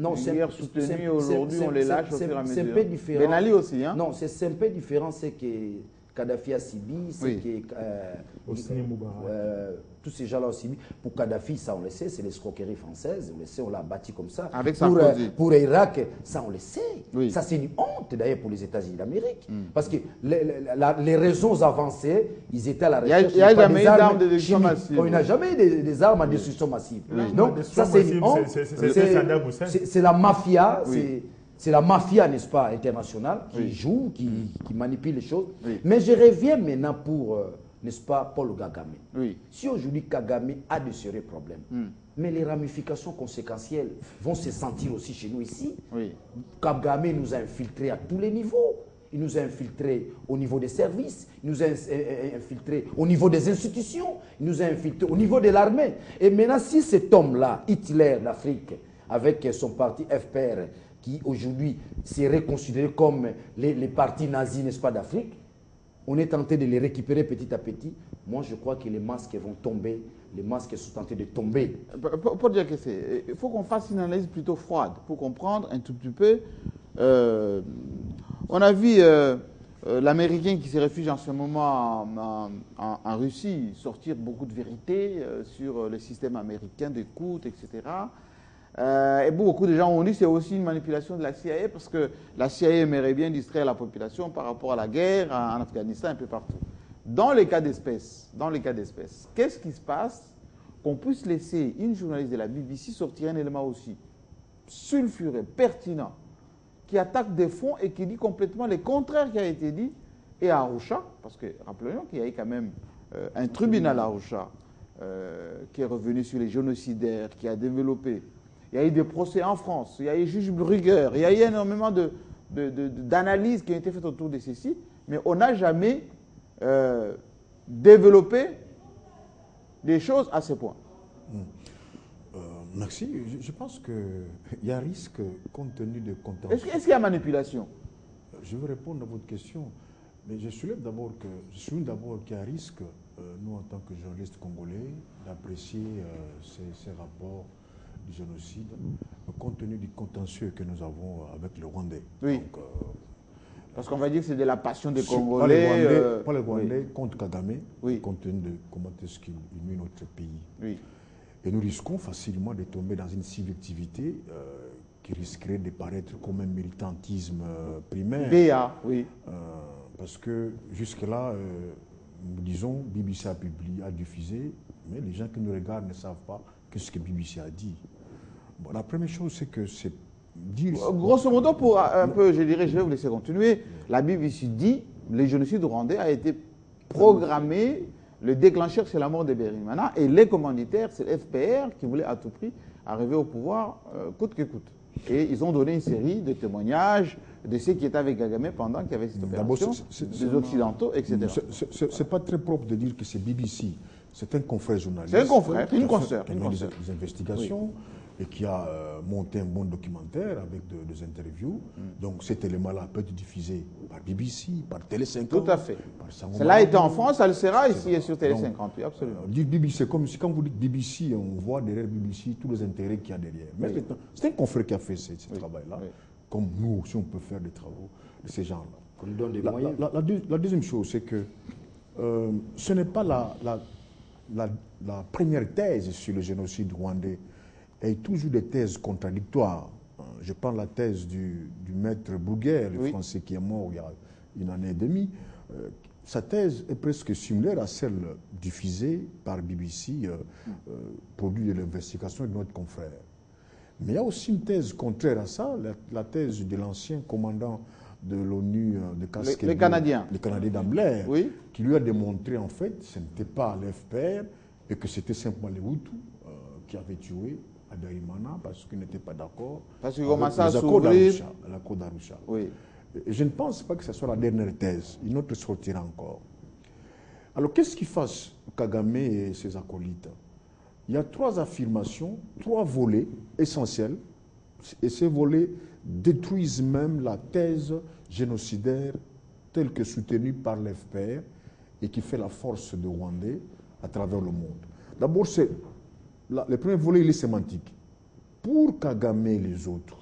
Non, une guerre soutenue, aujourd'hui on les lâche au fur et à mesure. C'est un peu différent. Ben Ali aussi, hein? Non, c'est un peu différent, c'est que Kadhafi a subi, c'est Oui. que Hosni Moubarak. tous ces gens-là ont subi. Pour Kadhafi, ça on le sait, c'est l'escroquerie française, on le sait, on l'a bâti comme ça. Avec pour, Sarkozy. pour Irak, ça on le sait. Oui. Ça c'est une honte d'ailleurs pour les États-Unis d'Amérique. Parce que les réseaux avancés, ils étaient à la recherche. Il y a pas jamais des eu armes d'armes de destruction chimiques. massive. Il n'y a jamais eu des armes à destruction massive. Oui. Donc La ça c'est une destruction honte. massive, c'est Saddam Hussein. C'est la mafia, Oui. c'est la mafia, n'est-ce pas, internationale, qui Oui. joue, qui manipule les choses. Oui. Mais je reviens maintenant pour, n'est-ce pas, Paul Kagame. Oui. Si aujourd'hui Kagame a de sérieux problèmes, mais les ramifications conséquentielles vont se sentir aussi chez nous ici. Oui. Kagame nous a infiltrés à tous les niveaux. Il nous a infiltrés au niveau des services, il nous a infiltrés au niveau des institutions, il nous a infiltrés au niveau de l'armée. Et maintenant, si cet homme-là, Hitler d'Afrique, avec son parti FPR, qui aujourd'hui serait considéré comme les partis nazis, n'est-ce pas, d'Afrique, on est tenté de les récupérer petit à petit. Moi, je crois que les masques vont tomber, les masques sont tentés de tomber. Pour dire que c'est... Il faut qu'on fasse une analyse plutôt froide pour comprendre un tout petit peu. On a vu l'Américain qui se réfugie en ce moment en Russie sortir beaucoup de vérités sur le système américain d'écoute, etc. Et beaucoup de gens ont dit que c'est aussi une manipulation de la CIA parce que la CIA aimerait bien distraire la population par rapport à la guerre en Afghanistan, un peu partout. Dans les cas d'espèce, qu'est-ce qui se passe qu'on puisse laisser une journaliste de la BBC sortir un élément aussi sulfureux, pertinent, qui attaque des fonds et qui dit complètement le contraire qui a été dit, et à Arusha, parce que rappelons qu'il y a eu quand même un tribunal à Arusha qui est revenu sur les génocidaires, qui a développé. Il y a eu des procès en France, il y a eu juge Brugger, il y a eu énormément d'analyses qui ont été faites autour de ceci, mais on n'a jamais développé des choses à ce point. Merci. Je pense qu'il y a risque compte tenu de contentieux. Est-ce qu'il y a manipulation? Je veux répondre à votre question, mais je souligne d'abord qu'il y a risque, nous en tant que journalistes congolais, d'apprécier ces rapports du génocide, compte tenu du contentieux que nous avons avec le Rwandais. Oui. Donc, parce qu'on va dire que c'est de la passion des Congolais. Pas les Rwandais oui. contre Kagame, Oui. compte tenu de comment est-ce qu'il nuit notre pays. Oui. Et nous risquons facilement de tomber dans une subjectivité qui risquerait de paraître comme un militantisme primaire. BA, oui. Parce que jusque-là, nous disons, BBC a publié, a diffusé, mais les gens qui nous regardent ne savent pas ce que BBC a dit. Bon, la première chose, c'est que c'est dire... Grosso modo, pour un peu, je dirais, je vais vous laisser continuer, la BBC dit le génocide rwandais a été programmé. Le déclencheur, c'est la mort de Birimana. Et les commanditaires, c'est le FPR qui voulait à tout prix arriver au pouvoir coûte que coûte. Et ils ont donné une série de témoignages de ceux qui étaient avec Kagame pendant qu'il y avait cette opération, des Occidentaux, etc. C'est pas très propre de dire que c'est BBC. C'est un confrère journaliste. C'est un confrère, une consoeur. Qui a mené des investigations et qui a monté un bon documentaire avec des interviews. Donc cet élément-là peut être diffusé par BBC, par Télé 50. Tout à fait. Par Cela a été en France, ça le sera ici et sur Télé 50, oui, absolument. Dire BBC, comme si quand vous dites BBC, on voit derrière BBC tous les intérêts qu'il y a derrière. Mais c'est un confrère qui a fait ce travail-là. Oui. Comme nous aussi, on peut faire des travaux de ces gens-là. Qu'on nous donne des moyens. La deuxième chose, c'est que ce n'est pas la première thèse sur le génocide rwandais. Il y a toujours des thèses contradictoires. Je prends la thèse du maître Bouguer, le Français qui est mort il y a une année et demie. Sa thèse est presque similaire à celle diffusée par BBC, produit de l'investigation de notre confrère. Mais il y a aussi une thèse contraire à ça, la thèse de l'ancien commandant de l'ONU de casque le Canadien. Le Canadien d'Ambler, qui lui a démontré en fait que ce n'était pas l'FPR et que c'était simplement les Hutus qui avaient tué à Birimana parce qu'ils n'étaient pas d'accord avec les accords d'Arusha. Oui. Je ne pense pas que ce soit la dernière thèse. Une autre sortira encore. Alors qu'est-ce qui fasse Kagame et ses acolytes? Il y a trois affirmations, trois volets essentiels, et ces volets détruisent même la thèse génocidaire telle que soutenue par l'FPR et qui fait la force de Rwandais à travers le monde. D'abord, le premier volet, il est sémantique. pour Kagame et les autres,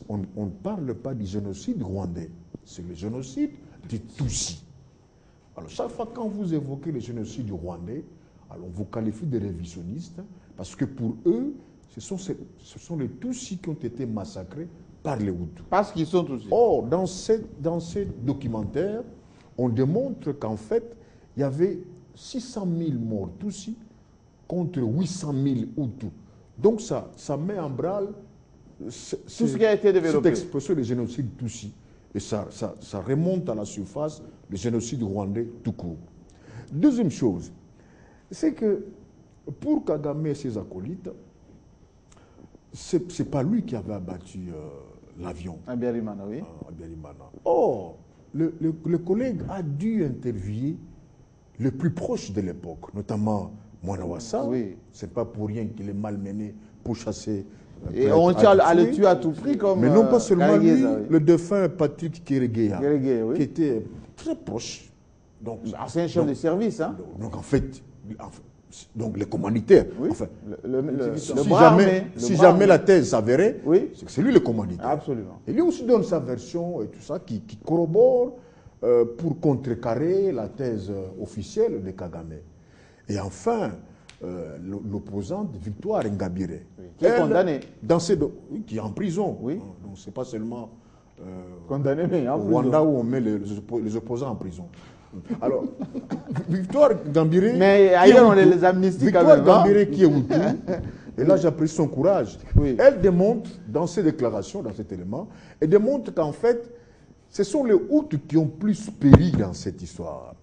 on ne parle pas du génocide rwandais, c'est le génocide des Tutsis. Alors, chaque fois quand vous évoquez le génocide rwandais, alors on vous qualifie de révisionnistes, parce que pour eux, ce sont les Tutsis qui ont été massacrés par les Hutus. Parce qu'ils sont Tutsis. Or, dans ce documentaire, on démontre qu'en fait, il y avait 600 000 morts Tutsis contre 800 000 Hutus. Donc ça met en branle tout ce qui a été développé. Cette expression de génocide Tutsi. Et ça remonte à la surface, le génocide rwandais tout court. Deuxième chose, c'est que pour Kagame et ses acolytes, ce n'est pas lui qui avait abattu l'avion. Habyarimana, oui. Habyarimana. Or, le collègue a dû interviewer le plus proche de l'époque, notamment Mwanawasa. Oui. Ce n'est pas pour rien qu'il est malmené pour chasser. Et on tient à le tuer à tout prix comme. Mais non pas seulement lui, oui. le défunt Patrick Kéréguéa, oui. qui était très proche. Donc, c'est un chef de service, hein. Donc en fait, donc les commanditaires. Oui. Enfin, si jamais la thèse s'avérait, oui. c'est lui le commanditaire. Absolument. Et lui aussi donne sa version et tout ça qui corrobore pour contrecarrer la thèse officielle de Kagame. Et enfin, l'opposante Victoire Ingabire. Oui. Qui est condamnée. Qui est en prison. Oui. Donc c'est pas seulement condamné, mais en prison. Au Rwanda où on met les opposants en prison. Alors, Victoire Ingabire. Mais ailleurs on les amnistie quand même. Victoire Ingabire qui est Hutu. Et là j'apprécie son courage. Oui. Elle démontre dans ses déclarations, dans cet élément, elle démontre qu'en fait, ce sont les Hutus qui ont plus péri dans cette histoire.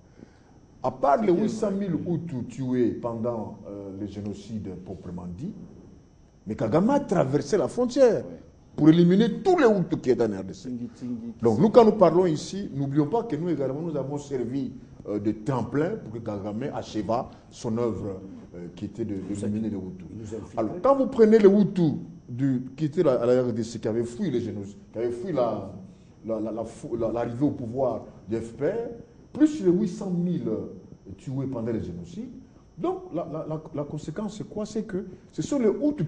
À part les 800 000 Hutus tués pendant le génocide proprement dit, mais Kagame a traversé la frontière pour éliminer tous les Hutus qui étaient en RDC. Donc nous, quand nous parlons ici, n'oublions pas que nous également, nous avons servi de tremplin pour que Kagame acheva son œuvre qui était d'éliminer les Hutus. Alors, quand vous prenez les Hutus qui étaient à la RDC, qui avaient fui les génocides, qui avaient fui l'arrivée au pouvoir du FPR, plus les 800 000 tués pendant les génocides. Donc, la conséquence, c'est quoi? C'est que ce sont les Hutus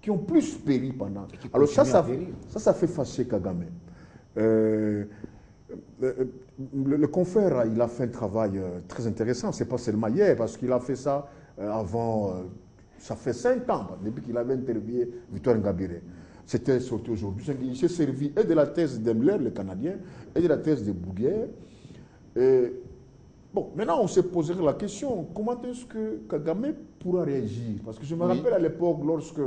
qui ont plus péri pendant. Alors, ça fait fâcher Kagame. Le confrère, il a fait un travail très intéressant. Ce n'est pas seulement hier, parce qu'il a fait ça avant. Ça fait 5 ans, depuis qu'il avait interviewé Victoire Ingabire. C'était sorti aujourd'hui. Il s'est servi et de la thèse d'Emler, le Canadien, et de la thèse de Bouguer. Bon, maintenant, on s'est posé la question, comment est-ce que Kagame pourra réagir? Parce que je me rappelle à l'époque, lorsque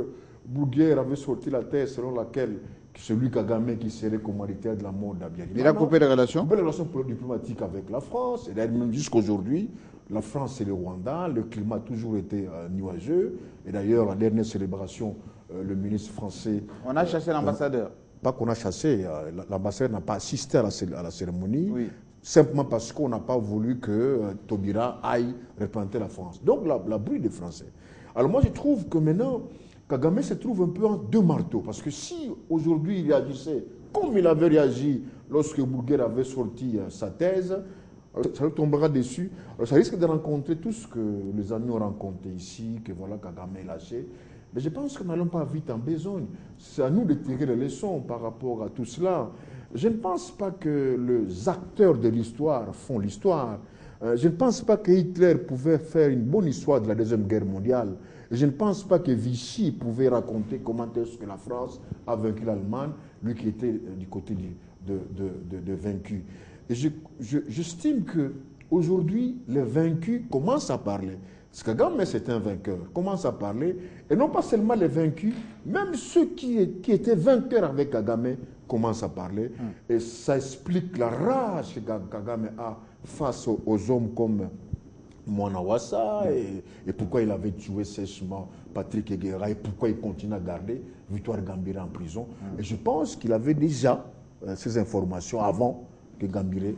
Bouguer avait sorti la thèse selon laquelle c'est lui, Kagame, qui serait commanditaire de la mort d'Habyarimana. Il a coupé les relations? Coupé les relations diplomatiques avec la France. Et même jusqu'aujourd'hui, la France et le Rwanda, le climat a toujours été nuageux. Et d'ailleurs, la dernière célébration, le ministre français... On a chassé l'ambassadeur. Pas qu'on a chassé, l'ambassadeur n'a pas assisté à la cérémonie. Oui. Simplement parce qu'on n'a pas voulu que Taubira aille représenter la France. Donc, la bruit des Français. Alors moi, je trouve que maintenant, Kagame se trouve un peu en deux marteaux. Parce que si aujourd'hui il réagissait comme il avait réagi lorsque Bouguer avait sorti sa thèse, ça lui tombera dessus. Alors ça risque de rencontrer tout ce que les amis ont rencontré ici, que voilà, Kagame est lâché. Mais je pense que nous n'allons pas vite en besogne. C'est à nous de tirer les leçons par rapport à tout cela. Je ne pense pas que les acteurs de l'histoire font l'histoire. Je ne pense pas que Hitler pouvait faire une bonne histoire de la Deuxième Guerre mondiale. Je ne pense pas que Vichy pouvait raconter comment est-ce que la France a vaincu l'Allemagne, lui qui était du côté de vaincus. Et j'estime qu'aujourd'hui, les vaincus commencent à parler. Parce que Kagame, c'est un vainqueur, commence à parler. Et non pas seulement les vaincus, même ceux qui étaient vainqueurs avec Kagame commencent à parler. Et ça explique la rage que Kagame a face aux hommes comme Mwanawasa et pourquoi il avait tué sèchement Patrick Kéréguéa et pourquoi il continue à garder Victoire Ingabire en prison. Et je pense qu'il avait déjà ces informations avant que Ingabire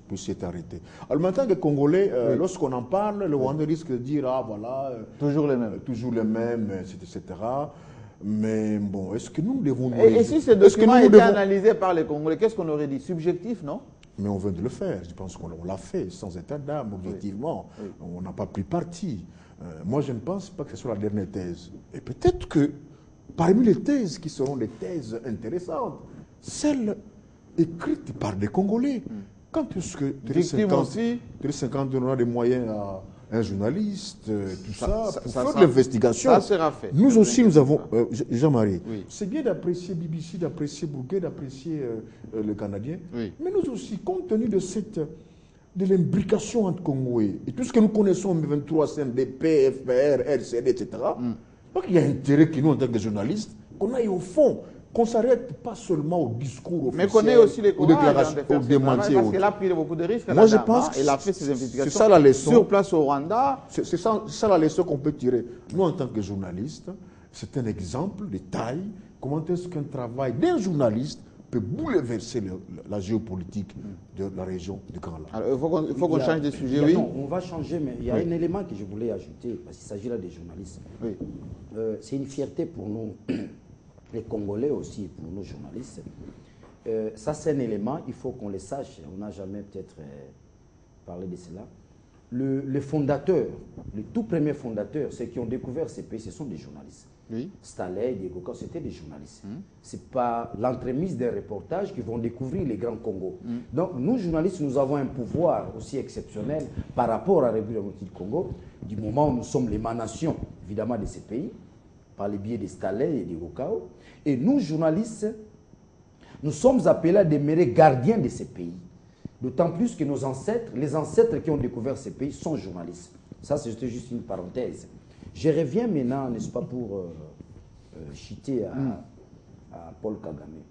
puisse être arrêté. Alors maintenant, les Congolais, lorsqu'on en parle, le Rwanda risque de dire, ah voilà... toujours les mêmes. Toujours les mêmes, etc. Mais bon, est-ce que nous devons... Et si ce document était analysé par les Congolais, qu'est-ce qu'on aurait dit? Subjectif, non? Mais on vient de le faire. Je pense qu'on l'a fait sans état d'âme, objectivement. Oui. On n'a pas pris parti. Moi, je ne pense pas que ce soit la dernière thèse. Et peut-être que parmi les thèses qui seront des thèses intéressantes, celles écrites par des Congolais. Quand est-ce que Thérèse 50 donnera des moyens à un journaliste, tout ça pour faire de l'investigation? Ça sera fait. Nous aussi, nous avons, Jean-Marie, Oui. c'est bien d'apprécier BBC, d'apprécier Bouguet, d'apprécier le Canadien, Oui. mais nous aussi, compte tenu de l'imbrication entre Congolais et tout ce que nous connaissons, M23, CNDP, FPR, RCD, etc., donc il y a intérêt que nous, en tant que journalistes, qu'on aille au fond, qu'on ne s'arrête pas seulement au discours officiel, Mais qu'on ait aussi les aux courages déclarations, de faire aux ce démentis. travail, parce qu'elle a pris beaucoup de risques. Moi, je pense que elle a fait ses investigations c'est ça la leçon. sur place au Rwanda. C'est ça la leçon qu'on peut tirer. Nous, en tant que journalistes, c'est un exemple de taille. Comment est-ce qu'un travail d'un journaliste peut bouleverser la géopolitique de la région du Grand Lac? Alors, il faut qu'on change de sujet, oui. Non, on va changer, mais il y a un élément que je voulais ajouter, parce qu'il s'agit là des journalistes. Oui. C'est une fierté pour nous, les Congolais aussi, pour nos journalistes. Ça, c'est un élément, il faut qu'on le sache. On n'a jamais peut-être parlé de cela. Les fondateurs, les tout premiers fondateurs, ceux qui ont découvert ces pays, ce sont des journalistes. Oui. Stanley, Diego Cao, c'était des journalistes. Ce n'est pas l'entremise d'un reportage qui vont découvrir les grands Congos. Donc, nous, journalistes, nous avons un pouvoir aussi exceptionnel par rapport à la République du Congo, du moment où nous sommes l'émanation, évidemment, de ces pays, par le biais de Stanley et Diego Cao. Et nous, journalistes, nous sommes appelés à demeurer gardiens de ces pays. D'autant plus que nos ancêtres, les ancêtres qui ont découvert ces pays sont journalistes. Ça, c'était juste une parenthèse. Je reviens maintenant, n'est-ce pas, pour chiter à Paul Kagame.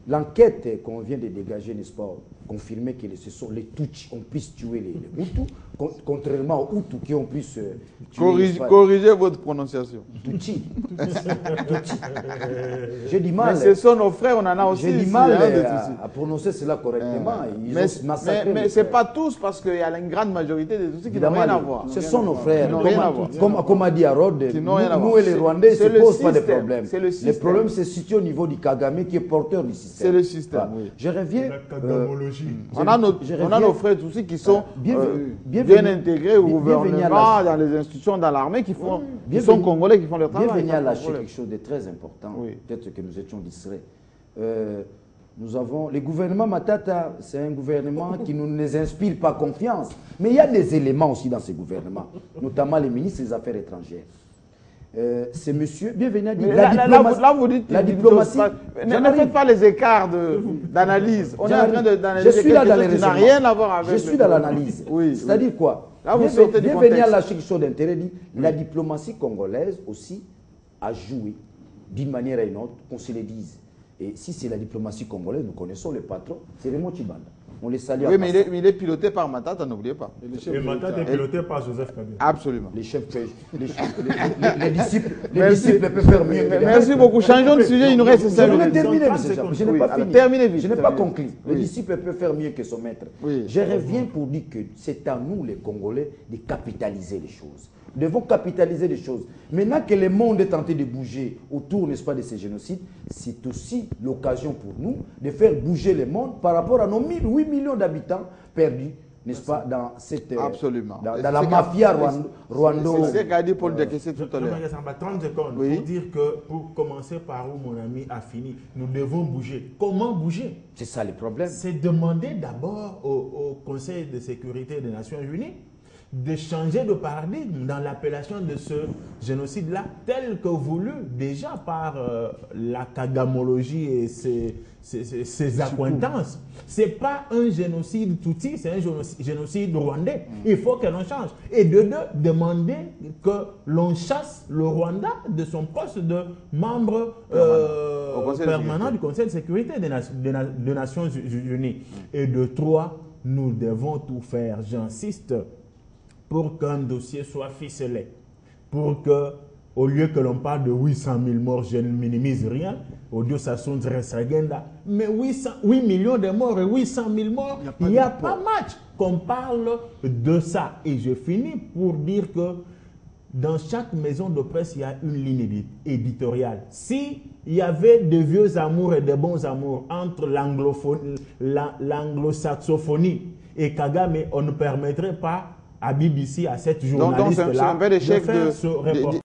L'enquête qu'on vient de dégager, n'est-ce pas, confirmer que ce sont les Tutsis, on puisse tuer les Hutus, contrairement aux Hutus qui ont pu se tuer. Corrigez votre prononciation. Tutsis. J'ai du mal. Mais ce sont nos frères, on en a aussi. J'ai du mal à prononcer cela correctement. Mais ce n'est pas tous, parce qu'il y a une grande majorité des Tutsis qui n'ont rien à voir. Ce sont nos frères. Qui n'ont rien à voir. Comme a dit Harold, nous et les Rwandais, ça ne pose pas de problème. Le problème se situe au niveau du Kagame qui est porteur du système. C'est le système. Oui. Je reviens. La kagamologie. On a nos frères Tutsis qui sont bien intégrés au gouvernement, dans les institutions, dans l'armée, qui sont congolais, qui font leur travail. Bienvenue à lâcher quelque chose de très important. Oui. Peut-être que nous étions distraits. Nous avons le gouvernement Matata, c'est un gouvernement qui ne nous inspire pas confiance. Mais il y a des éléments aussi dans ce gouvernement, notamment les ministres des Affaires étrangères. C'est monsieur, bienvenue à dire, là, vous dites la diplomatie. Ne faites pas les écarts d'analyse. On est en train d'analyser quelque chose qui n'a rien à voir avec. Je suis dans l'analyse. Oui, c'est-à-dire quoi? Là, vous sortez du contexte. Bienvenue à lâcher quelque chose d'intérêt. La diplomatie congolaise aussi a joué d'une manière à une autre, qu'on se le dise. Et si c'est la diplomatie congolaise, nous connaissons le patron, c'est Raymond Tshibanda. On les salue. Oui, mais il est piloté par Matata, n'oubliez pas. Et Matata est piloté par Joseph Kabila. Absolument. Les chefs, les disciples peuvent faire mieux. Merci beaucoup. Changeons de sujet, il nous reste 5 minutes. Je n'ai pas fini. Terminez vite. Je n'ai pas conclu. Le disciple peut faire mieux que son maître. Je reviens pour dire que c'est à nous, les Congolais, de capitaliser les choses. Nous devons capitaliser les choses. Maintenant que le monde est tenté de bouger autour, n'est-ce pas, de ces génocides, c'est aussi l'occasion pour nous de faire bouger le monde par rapport à nos 8 millions d'habitants perdus, n'est-ce pas, dans cette... Absolument. Dans la mafia rwando. C'est ce qu'a dit Paul Dekessé tout à l'heure. 30 secondes pour dire que, pour commencer par où mon ami a fini, nous devons bouger. Comment bouger? C'est ça le problème. C'est demander d'abord au Conseil de sécurité des Nations Unies de changer de paradigme dans l'appellation de ce génocide-là, tel que voulu déjà par la kagamologie et ses accointances. Ce n'est pas un génocide Tutsi, c'est un génocide rwandais. Il faut que l'on change. Et de deux, demander que l'on chasse le Rwanda de son poste de membre permanent du Conseil de sécurité des Nations Unies. Et de trois, nous devons tout faire, j'insiste, pour qu'un dossier soit ficelé, pour que, au lieu que l'on parle de 800 000 morts, je ne minimise rien, au Dieu ça sonne resagenda, mais 8 millions de morts et 800 000 morts, il n'y a pas match qu'on parle de ça. Et je finis pour dire que dans chaque maison de presse, il y a une ligne éditoriale. Si il y avait de vieux amours et de bons amours entre l'anglo-saxophonie et Kagame, on ne permettrait pas à BBC, à cette Donc, journaliste-là, c'est un bel échec de faire ce reportage.